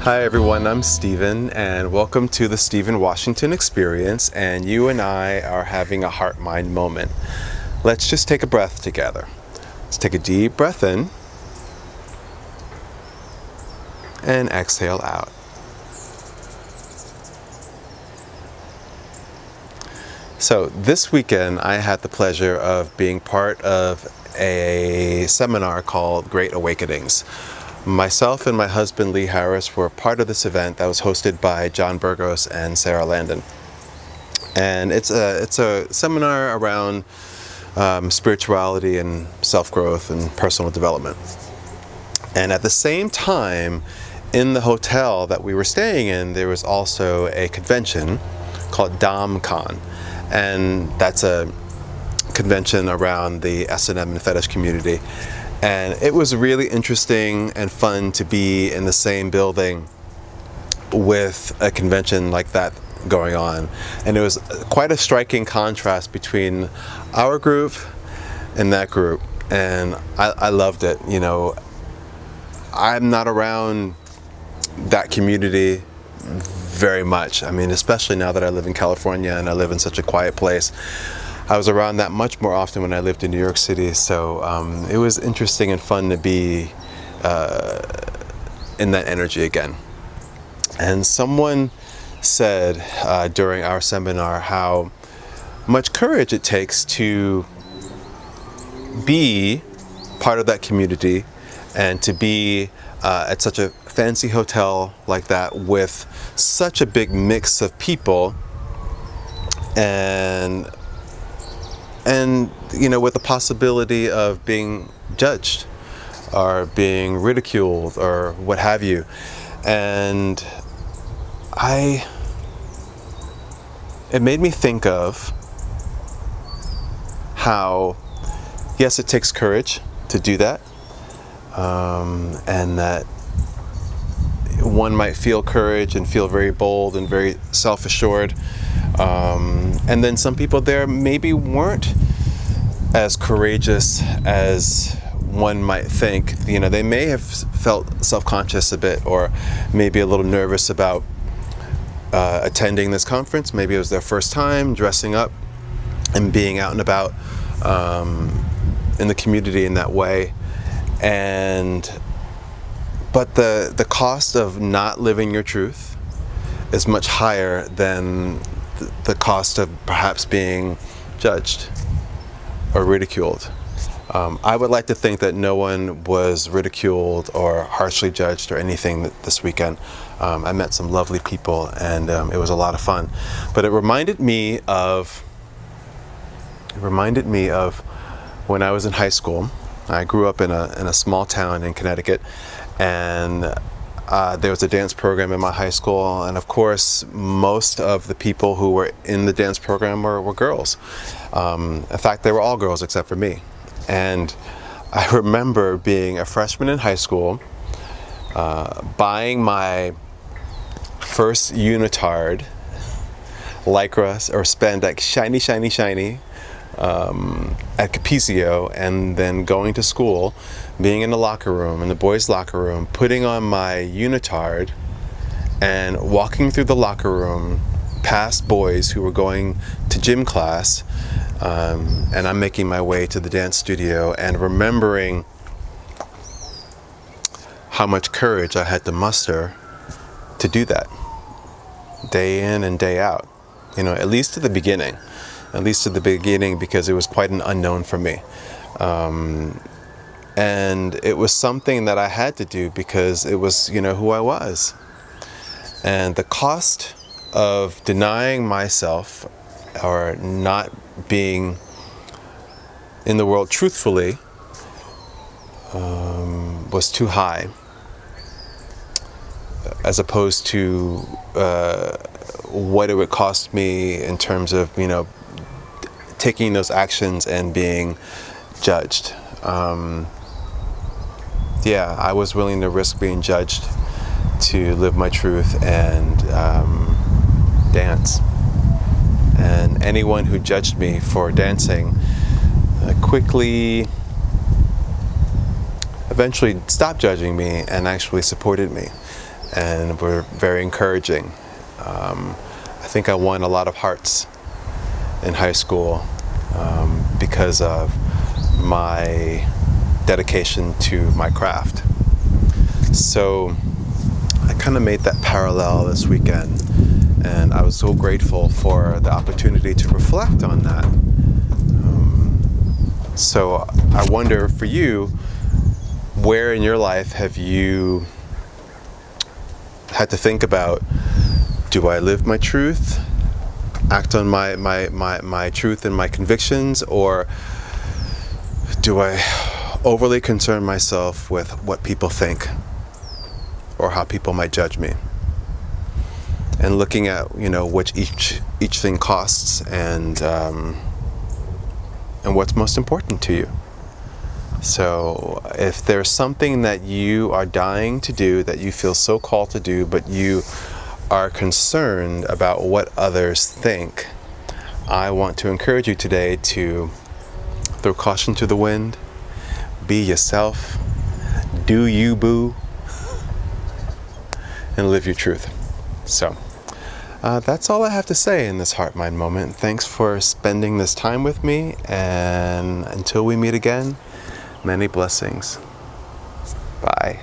Hi everyone, I'm Stephen and welcome to the Stephen Washington Experience, and you and I are having a heart-mind moment. Let's just take a breath together. Let's take a deep breath in and exhale out. So this weekend I had the pleasure of being part of a seminar called Great Awakenings. Myself and my husband Lee Harris were part of this event that was hosted by John Burgos and Sarah Landon. And it's a seminar around spirituality and self-growth and personal development. And at the same time, in the hotel that we were staying in, there was also a convention called DomCon. And that's a convention around the S&M and fetish community. And it was really interesting and fun to be in the same building with a convention like that going on. And it was quite a striking contrast between our group and that group. And I loved it. You know, I'm not around that community very much. I mean, especially now that I live in California and I live in such a quiet place. I was around that much more often when I lived in New York City, so it was interesting and fun to be in that energy again. And someone said during our seminar how much courage it takes to be part of that community and to be at such a fancy hotel like that with such a big mix of people, and you know, with the possibility of being judged or being ridiculed or what have you. And it made me think of how, yes, it takes courage to do that, and that one might feel courage and feel very bold and very self-assured. And then some people there maybe weren't as courageous as one might think. You know, they may have felt self-conscious a bit, or maybe a little nervous about attending this conference. Maybe it was their first time dressing up and being out and about in the community in that way. But the cost of not living your truth is much higher than the cost of perhaps being judged or ridiculed. I would like to think that no one was ridiculed or harshly judged or anything this weekend. I met some lovely people, and it was a lot of fun. But it reminded me of when I was in high school. I grew up in a small town in Connecticut, and there was a dance program in my high school, and of course most of the people who were in the dance program were girls. In fact, they were all girls except for me. And I remember being a freshman in high school, buying my first unitard lycra or spandex, shiny at Capizio, and then going to school, being in the locker room, in the boys' locker room, putting on my unitard and walking through the locker room past boys who were going to gym class, and I'm making my way to the dance studio, and remembering how much courage I had to muster to do that day in and day out, you know, at least at the beginning, because it was quite an unknown for me. And it was something that I had to do because it was, you know, who I was. And the cost of denying myself or not being in the world truthfully was too high, as opposed to what it would cost me in terms of, you know, taking those actions and being judged. Yeah, I was willing to risk being judged to live my truth and dance. And anyone who judged me for dancing quickly eventually stopped judging me and actually supported me. and were very encouraging. I think I won a lot of hearts in high school because of my dedication to my craft. So I kind of made that parallel this weekend, and I was so grateful for the opportunity to reflect on that. So I wonder for you, where in your life have you had to think about, do I live my truth, act on my truth and my convictions, or do I overly concern myself with what people think or how people might judge me? And looking at, which each thing costs, and what's most important to you. So if there's something that you are dying to do, that you feel so called to do, but you are concerned about what others think, I want to encourage you today to throw caution to the wind, be yourself, do you, boo, and live your truth. So that's all I have to say in this Heart Mind moment. Thanks for spending this time with me, and until we meet again, many blessings. Bye.